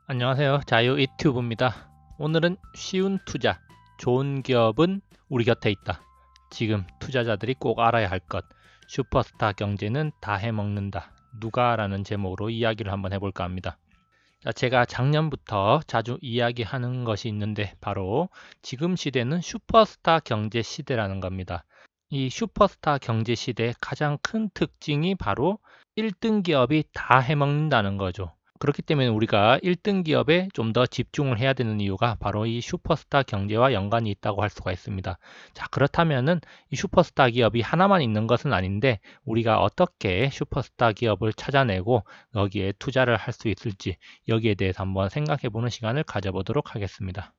안녕하세요. 자유 유튜브입니다. 오늘은 쉬운 투자, 좋은 기업은 우리 곁에 있다. 지금 투자자들이 꼭 알아야 할 것, 슈퍼스타 경제는 다 해먹는다. 누가? 라는 제목으로 이야기를 한번 해볼까 합니다. 제가 작년부터 자주 이야기하는 것이 있는데 바로 지금 시대는 슈퍼스타 경제 시대라는 겁니다. 이 슈퍼스타 경제 시대의 가장 큰 특징이 바로 1등 기업이 다 해먹는다는 거죠. 그렇기 때문에 우리가 1등 기업에 좀 더 집중을 해야 되는 이유가 바로 이 슈퍼스타 경제와 연관이 있다고 할 수가 있습니다. 자, 그렇다면은 이 슈퍼스타 기업이 하나만 있는 것은 아닌데 우리가 어떻게 슈퍼스타 기업을 찾아내고 여기에 투자를 할 수 있을지 여기에 대해서 한번 생각해 보는 시간을 가져보도록 하겠습니다.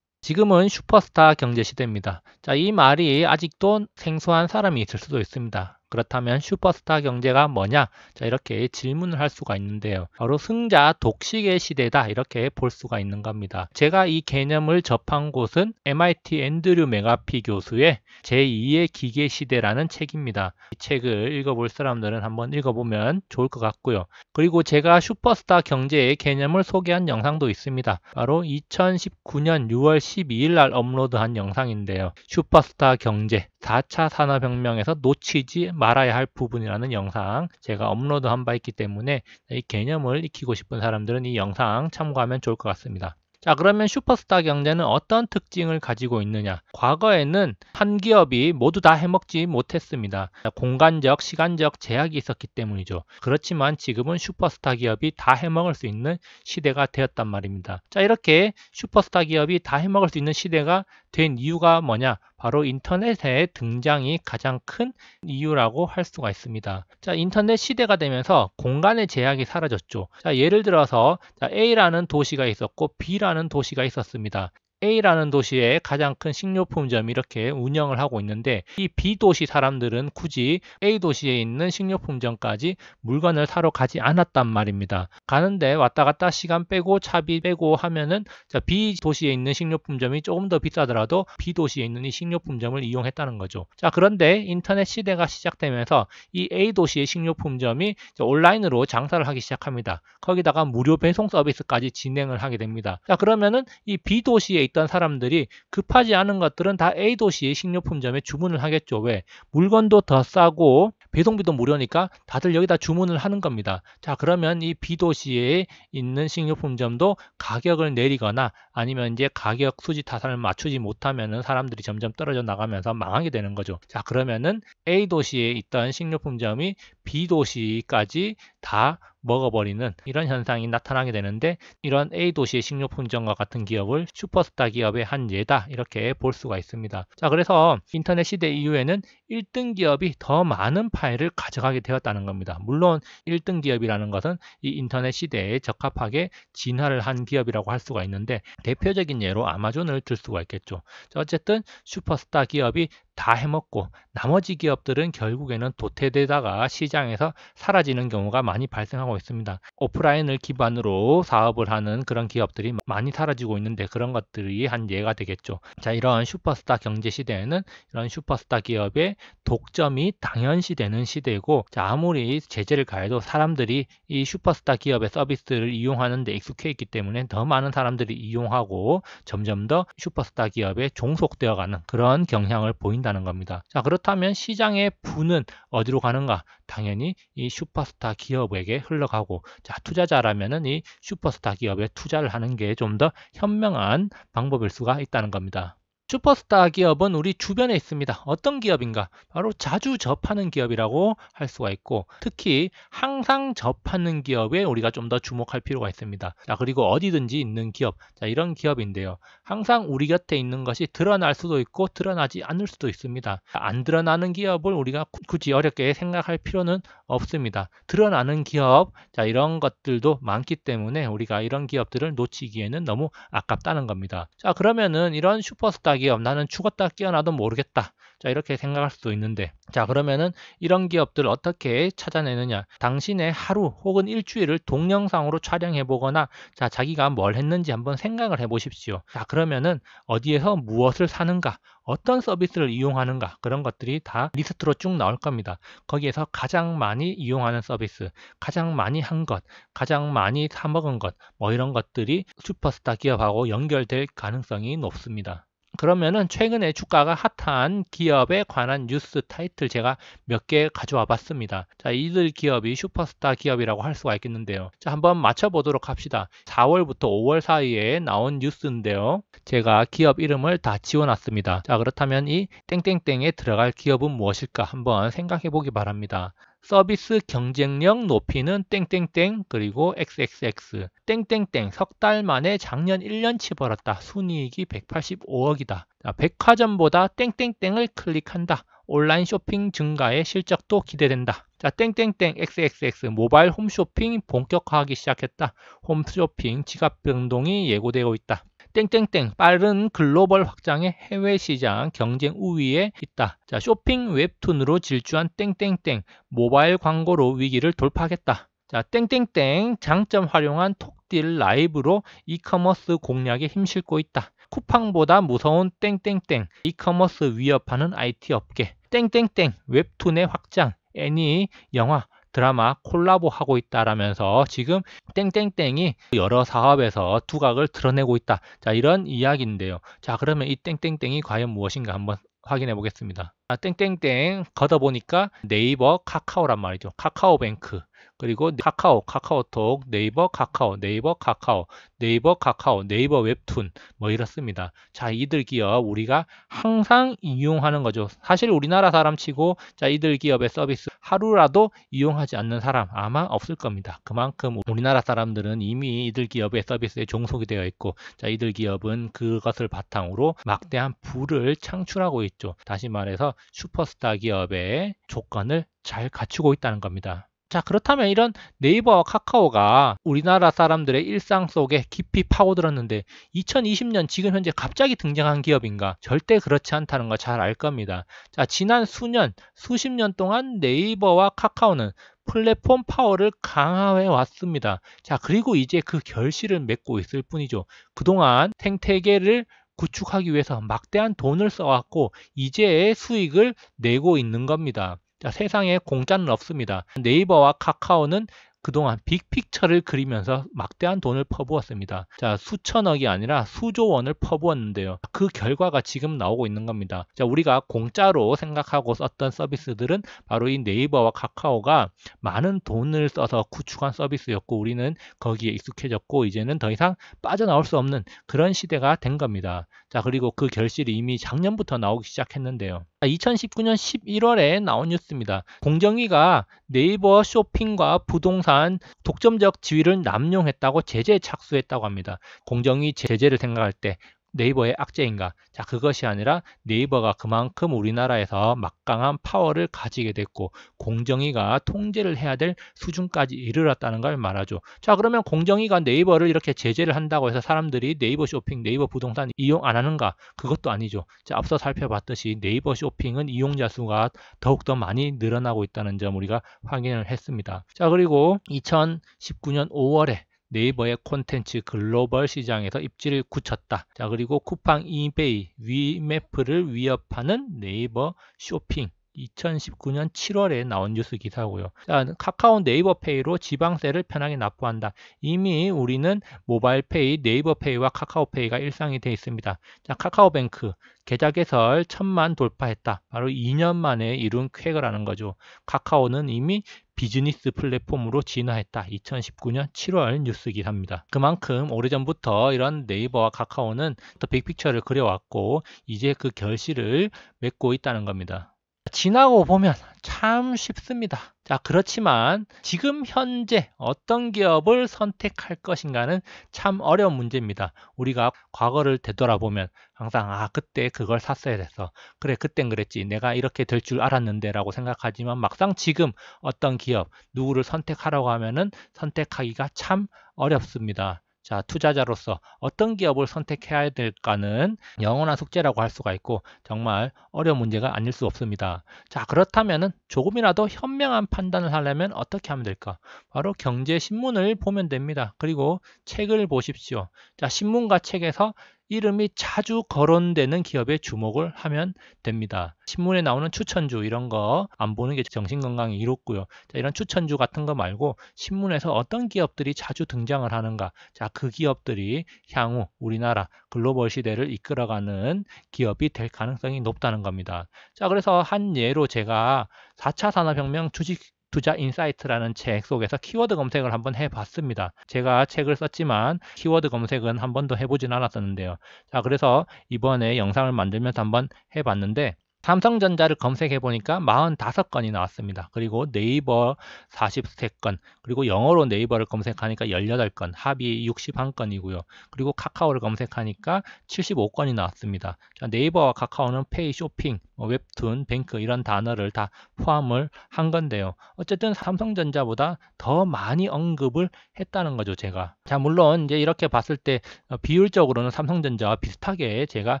지금은 슈퍼스타 경제 시대입니다. 자, 이 말이 아직도 생소한 사람이 있을 수도 있습니다. 그렇다면 슈퍼스타 경제가 뭐냐? 자, 이렇게 질문을 할 수가 있는데요. 바로 승자 독식의 시대다. 이렇게 볼 수가 있는 겁니다. 제가 이 개념을 접한 곳은 MIT 앤드류 메가피 교수의 제2의 기계 시대라는 책입니다. 이 책을 읽어볼 사람들은 한번 읽어보면 좋을 것 같고요. 그리고 제가 슈퍼스타 경제의 개념을 소개한 영상도 있습니다. 바로 2019년 6월 12일 날 업로드한 영상인데요. 슈퍼스타 경제 4차 산업혁명에서 놓치지 말아야 할 부분이라는 영상 제가 업로드한 바 있기 때문에 이 개념을 익히고 싶은 사람들은 이 영상 참고하면 좋을 것 같습니다. 자, 그러면 슈퍼스타 경제는 어떤 특징을 가지고 있느냐? 과거에는 한 기업이 모두 다 해먹지 못했습니다. 공간적, 시간적 제약이 있었기 때문이죠. 그렇지만 지금은 슈퍼스타 기업이 다 해먹을 수 있는 시대가 되었단 말입니다. 자, 이렇게 슈퍼스타 기업이 다 해먹을 수 있는 시대가 된 이유가 뭐냐? 바로 인터넷의 등장이 가장 큰 이유라고 할 수가 있습니다. 자, 인터넷 시대가 되면서 공간의 제약이 사라졌죠. 자, 예를 들어서 A라는 도시가 있었고 B라는 도시가 있었습니다. A라는 도시에 가장 큰 식료품점이 이렇게 운영을 하고 있는데 이 B도시 사람들은 굳이 A도시에 있는 식료품점까지 물건을 사러 가지 않았단 말입니다. 가는데 왔다 갔다 시간 빼고 차비 빼고 하면은 B도시에 있는 식료품점이 조금 더 비싸더라도 B도시에 있는 이 식료품점을 이용했다는 거죠. 자, 그런데 인터넷 시대가 시작되면서 이 A도시의 식료품점이 온라인으로 장사를 하기 시작합니다. 거기다가 무료 배송 서비스까지 진행을 하게 됩니다. 자, 그러면은 이 B도시에 있던 사람들이 급하지 않은 것들은 다 A도시의 식료품점에 주문을 하겠죠. 왜? 물건도 더 싸고 배송비도 무료니까 다들 여기다 주문을 하는 겁니다. 자, 그러면 이 B도시에 있는 식료품점도 가격을 내리거나 아니면 이제 가격 수지 타산을 맞추지 못하면은 사람들이 점점 떨어져 나가면서 망하게 되는 거죠. 자, 그러면은 A도시에 있던 식료품점이 B도시까지 다 먹어버리는 이런 현상이 나타나게 되는데 이런 A도시의 식료품점과 같은 기업을 슈퍼스타 기업의 한 예다 이렇게 볼 수가 있습니다. 자, 그래서 인터넷 시대 이후에는 1등 기업이 더 많은 파일을 가져가게 되었다는 겁니다. 물론 1등 기업이라는 것은 이 인터넷 시대에 적합하게 진화를 한 기업이라고 할 수가 있는데 대표적인 예로 아마존을 들 수가 있겠죠. 자, 어쨌든 슈퍼스타 기업이 다 해먹고 나머지 기업들은 결국에는 도태되다가 시장에서 사라지는 경우가 많이 발생하고 있습니다. 오프라인을 기반으로 사업을 하는 그런 기업들이 많이 사라지고 있는데 그런 것들이 한 예가 되겠죠. 자, 이런 슈퍼스타 경제 시대에는 이런 슈퍼스타 기업의 독점이 당연시되는 시대고 자, 아무리 제재를 가해도 사람들이 이 슈퍼스타 기업의 서비스를 이용하는 데 익숙해 있기 때문에 더 많은 사람들이 이용하고 점점 더 슈퍼스타 기업에 종속되어가는 그런 경향을 보인다는 겁니다. 자, 그렇다면 시장의 부는 어디로 가는가? 당연히 이 슈퍼스타 기업에게 흘러가고 자, 투자자라면은 이 슈퍼스타 기업에 투자를 하는 게 좀 더 현명한 방법일 수가 있다는 겁니다. 슈퍼스타 기업은 우리 주변에 있습니다. 어떤 기업인가? 바로 자주 접하는 기업이라고 할 수가 있고 특히 항상 접하는 기업에 우리가 좀 더 주목할 필요가 있습니다. 자, 그리고 어디든지 있는 기업. 자, 이런 기업인데요. 항상 우리 곁에 있는 것이 드러날 수도 있고 드러나지 않을 수도 있습니다. 안 드러나는 기업을 우리가 굳이 어렵게 생각할 필요는 없습니다. 드러나는 기업, 자, 이런 것들도 많기 때문에 우리가 이런 기업들을 놓치기에는 너무 아깝다는 겁니다. 자, 그러면은 이런 슈퍼스타 기업, 나는 죽었다 깨어나도 모르겠다. 자, 이렇게 생각할 수도 있는데, 자, 그러면은 이런 기업들 어떻게 찾아내느냐? 당신의 하루 혹은 일주일을 동영상으로 촬영해 보거나, 자, 자기가 뭘 했는지 한번 생각을 해 보십시오. 자, 그러면은 어디에서 무엇을 사는가, 어떤 서비스를 이용하는가, 그런 것들이 다 리스트로 쭉 나올 겁니다. 거기에서 가장 많이 이용하는 서비스, 가장 많이 한 것, 가장 많이 사 먹은 것, 뭐 이런 것들이 슈퍼스타 기업하고 연결될 가능성이 높습니다. 그러면은 최근에 주가가 핫한 기업에 관한 뉴스 타이틀 제가 몇 개 가져와 봤습니다. 자, 이들 기업이 슈퍼스타 기업이라고 할 수가 있겠는데요. 자, 한번 맞춰보도록 합시다. 4월부터 5월 사이에 나온 뉴스인데요. 제가 기업 이름을 다 지워놨습니다. 자, 그렇다면 이 땡땡땡에 들어갈 기업은 무엇일까 한번 생각해 보기 바랍니다. 서비스 경쟁력 높이는 땡땡땡 그리고 XXX 땡땡땡 석 달 만에 작년 1년치 벌었다. 순이익이 185억이다. 자, 백화점보다 땡땡땡을 클릭한다. 온라인 쇼핑 증가의 실적도 기대된다. 자, 땡땡땡 XXX 모바일 홈쇼핑 본격화하기 시작했다. 홈쇼핑 지갑 변동이 예고되고 있다. 땡땡땡 빠른 글로벌 확장의 해외 시장 경쟁 우위에 있다. 자, 쇼핑 웹툰으로 질주한 땡땡땡 모바일 광고로 위기를 돌파하겠다. 자, 땡땡땡 장점 활용한 톡딜 라이브로 이커머스 공략에 힘싣고 있다. 쿠팡보다 무서운 땡땡땡 이커머스 위협하는 IT 업계. 땡땡땡 웹툰의 확장 애니 영화 드라마 콜라보 하고 있다라면서 지금 땡땡땡이 여러 사업에서 두각을 드러내고 있다. 자, 이런 이야기인데요. 자, 그러면 이 땡땡땡이 과연 무엇인가 한번 확인해 보겠습니다. 땡땡땡 걷어보니까 네이버 카카오란 말이죠. 카카오뱅크 그리고 카카오, 카카오톡, 네이버 카카오, 네이버 카카오, 네이버 카카오, 네이버 웹툰 뭐 이렇습니다. 자, 이들 기업 우리가 항상 이용하는 거죠. 사실 우리나라 사람 치고 자, 이들 기업의 서비스 하루라도 이용하지 않는 사람 아마 없을 겁니다. 그만큼 우리나라 사람들은 이미 이들 기업의 서비스에 종속이 되어 있고 자, 이들 기업은 그것을 바탕으로 막대한 부를 창출하고 있죠. 다시 말해서 슈퍼스타 기업의 조건을 잘 갖추고 있다는 겁니다. 자, 그렇다면 이런 네이버와 카카오가 우리나라 사람들의 일상 속에 깊이 파고들었는데 2020년 지금 현재 갑자기 등장한 기업인가? 절대 그렇지 않다는 걸 잘 알 겁니다. 자, 지난 수년, 수십 년 동안 네이버와 카카오는 플랫폼 파워를 강화해 왔습니다. 자, 그리고 이제 그 결실을 맺고 있을 뿐이죠. 그동안 생태계를 구축하기 위해서 막대한 돈을 써왔고 이제 수익을 내고 있는 겁니다. 자, 세상에 공짜는 없습니다. 네이버와 카카오는 그동안 빅픽처를 그리면서 막대한 돈을 퍼부었습니다. 자, 수천억이 아니라 수조 원을 퍼부었는데요. 그 결과가 지금 나오고 있는 겁니다. 자, 우리가 공짜로 생각하고 썼던 서비스들은 바로 이 네이버와 카카오가 많은 돈을 써서 구축한 서비스였고 우리는 거기에 익숙해졌고 이제는 더 이상 빠져나올 수 없는 그런 시대가 된 겁니다. 자, 그리고 그 결실이 이미 작년부터 나오기 시작했는데요. 2019년 11월에 나온 뉴스입니다. 공정위가 네이버 쇼핑과 부동산 독점적 지위를 남용했다고 제재에 착수했다고 합니다. 공정위 제재를 생각할 때 네이버의 악재인가? 자, 그것이 아니라 네이버가 그만큼 우리나라에서 막강한 파워를 가지게 됐고 공정위가 통제를 해야 될 수준까지 이르렀다는 걸 말하죠. 자, 그러면 공정위가 네이버를 이렇게 제재를 한다고 해서 사람들이 네이버 쇼핑, 네이버 부동산 이용 안 하는가? 그것도 아니죠. 자, 앞서 살펴봤듯이 네이버 쇼핑은 이용자 수가 더욱더 많이 늘어나고 있다는 점 우리가 확인을 했습니다. 자, 그리고 2019년 5월에 네이버의 콘텐츠 글로벌 시장에서 입지를 굳혔다. 자, 그리고 쿠팡, 이베이, 위메프를 위협하는 네이버 쇼핑. 2019년 7월에 나온 뉴스 기사고요. 자, 카카오 네이버페이로 지방세를 편하게 납부한다. 이미 우리는 모바일페이, 네이버페이와 카카오페이가 일상이 되어 있습니다. 자, 카카오뱅크 계좌 개설 1000만 돌파했다. 바로 2년 만에 이룬 쾌거라는 거죠. 카카오는 이미 비즈니스 플랫폼으로 진화했다. 2019년 7월 뉴스 기사입니다. 그만큼 오래전부터 이런 네이버와 카카오는 더 빅픽처를 그려왔고 이제 그 결실을 맺고 있다는 겁니다. 지나고 보면 참 쉽습니다. 자, 그렇지만 지금 현재 어떤 기업을 선택할 것인가는 참 어려운 문제입니다. 우리가 과거를 되돌아보면 항상 그때 그걸 샀어야 됐어. 그래, 그땐 그랬지. 내가 이렇게 될 줄 알았는데 라고 생각하지만 막상 지금 어떤 기업, 누구를 선택하라고 하면은 선택하기가 참 어렵습니다. 자, 투자자로서 어떤 기업을 선택해야 될까는 영원한 숙제라고 할 수가 있고 정말 어려운 문제가 아닐 수 없습니다. 자, 그렇다면은 조금이라도 현명한 판단을 하려면 어떻게 하면 될까? 바로 경제신문을 보면 됩니다. 그리고 책을 보십시오. 자, 신문과 책에서 이름이 자주 거론되는 기업에 주목을 하면 됩니다. 신문에 나오는 추천주 이런 거 안 보는 게 정신건강에 이롭고요. 자, 이런 추천주 같은 거 말고 신문에서 어떤 기업들이 자주 등장을 하는가. 자, 그 기업들이 향후 우리나라 글로벌 시대를 이끌어가는 기업이 될 가능성이 높다는 겁니다. 자, 그래서 한 예로 제가 4차 산업혁명 주식 투자 인사이트라는 책 속에서 키워드 검색을 한번 해봤습니다. 제가 책을 썼지만 키워드 검색은 한 번도 해보진 않았었는데요. 자, 그래서 이번에 영상을 만들면서 한번 해봤는데 삼성전자를 검색해 보니까 45건이 나왔습니다. 그리고 네이버 43건, 그리고 영어로 네이버를 검색하니까 18건, 합이 61건이고요. 그리고 카카오를 검색하니까 75건이 나왔습니다. 자, 네이버와 카카오는 페이, 쇼핑, 웹툰, 뱅크 이런 단어를 다 포함을 한 건데요. 어쨌든 삼성전자보다 더 많이 언급을 했다는 거죠, 제가. 자, 물론 이제 이렇게 봤을 때 비율적으로는 삼성전자와 비슷하게 제가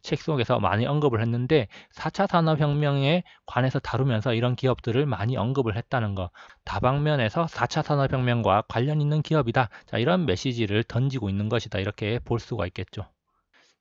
책 속에서 많이 언급을 했는데 4차 산업혁명에 관해서 다루면서 이런 기업들을 많이 언급을 했다는 거, 다방면에서 4차 산업혁명과 관련 있는 기업이다. 자, 이런 메시지를 던지고 있는 것이다. 이렇게 볼 수가 있겠죠.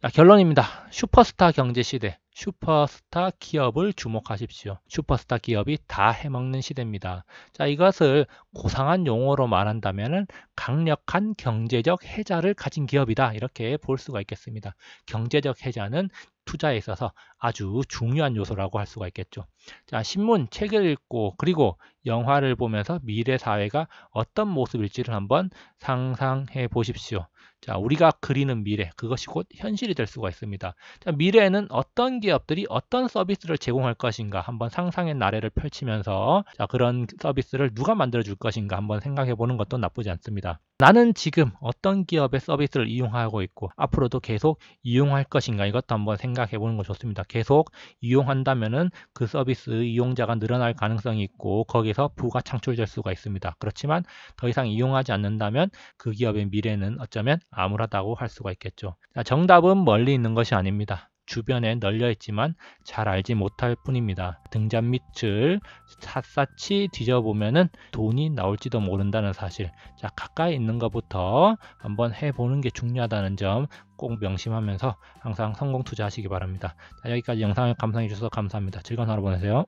자, 결론입니다. 슈퍼스타 경제 시대, 슈퍼스타 기업을 주목하십시오. 슈퍼스타 기업이 다 해먹는 시대입니다. 자, 이것을 고상한 용어로 말한다면 강력한 경제적 해자를 가진 기업이다. 이렇게 볼 수가 있겠습니다. 경제적 해자는 투자에 있어서 아주 중요한 요소라고 할 수가 있겠죠. 자, 신문, 책을 읽고 그리고 영화를 보면서 미래 사회가 어떤 모습일지를 한번 상상해 보십시오. 자, 우리가 그리는 미래, 그것이 곧 현실이 될 수가 있습니다. 자, 미래에는 어떤 기업들이 어떤 서비스를 제공할 것인가 한번 상상의 나래를 펼치면서 자, 그런 서비스를 누가 만들어 줄 것인가 한번 생각해 보는 것도 나쁘지 않습니다. 나는 지금 어떤 기업의 서비스를 이용하고 있고 앞으로도 계속 이용할 것인가 이것도 한번 생각해 보는 거 좋습니다. 계속 이용한다면은 그 서비스 이용자가 늘어날 가능성이 있고 거기서 부가 창출될 수가 있습니다. 그렇지만 더 이상 이용하지 않는다면 그 기업의 미래는 어쩌면 암울하다고 할 수가 있겠죠. 자, 정답은 멀리 있는 것이 아닙니다. 주변에 널려 있지만 잘 알지 못할 뿐입니다. 등잔 밑을 샅샅이 뒤져보면은 돈이 나올지도 모른다는 사실. 자, 가까이 있는 것부터 한번 해보는 게 중요하다는 점 꼭 명심하면서 항상 성공 투자하시기 바랍니다. 자, 여기까지 영상을 감상해 주셔서 감사합니다. 즐거운 하루 보내세요.